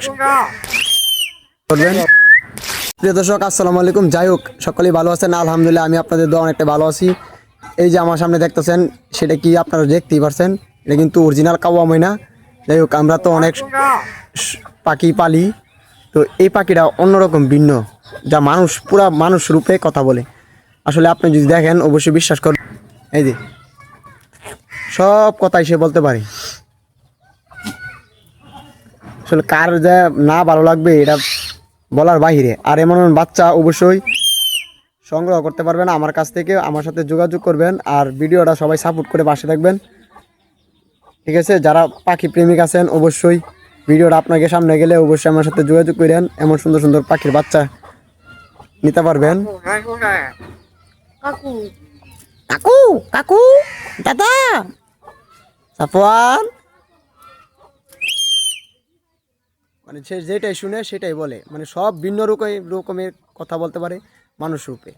করবেন। প্রিয় দর্শক আসসালামু আলাইকুম। যাই হোক সকলেই ভালো আছেন, আলহামদুলিল্লাহ আমি আপনাদের দোয়া অনেকটা ভালো আছি। এই যে আমার সামনে দেখতেছেন সেটা কি আপনারা দেখতেই পারছেন, এটা কিন্তু অরিজিনাল কাওয়া ময়না। যাই হোক আমরা তো অনেক পাখি পালি, তো এই পাখিটা অন্যরকম ভিন্ন, যা মানুষ পুরা মানুষ রূপে কথা বলে। আসলে আপনি যদি দেখেন অবশ্যই বিশ্বাস করবেন। এই যে সব কথাই সে বলতে পারে। আসলে কার যা না ভালো লাগবে এটা বলার বাহিরে। আর এমন বাচ্চা অবশ্যই সংগ্রহ করতে পারবেন আমার কাছ থেকে, আমার সাথে যোগাযোগ করবেন। আর ভিডিওটা সবাই সাপোর্ট করে পাশে থাকবেন, ঠিক আছে? যারা পাখি প্রেমিক আছেন অবশ্যই ভিডিওটা আপনাকে সামনে গেলে অবশ্যই আমার সাথে যোগাযোগ করেন, এমন সুন্দর সুন্দর পাখির বাচ্চা নিতে পারবেন। কাকু কাকু কাকু দাদা সাফওয়ান, মানে সে যেটাই শুনে সেটাই বলে, মানে সব ভিন্ন রকমের কথা বলতে পারে মানুষ রূপে।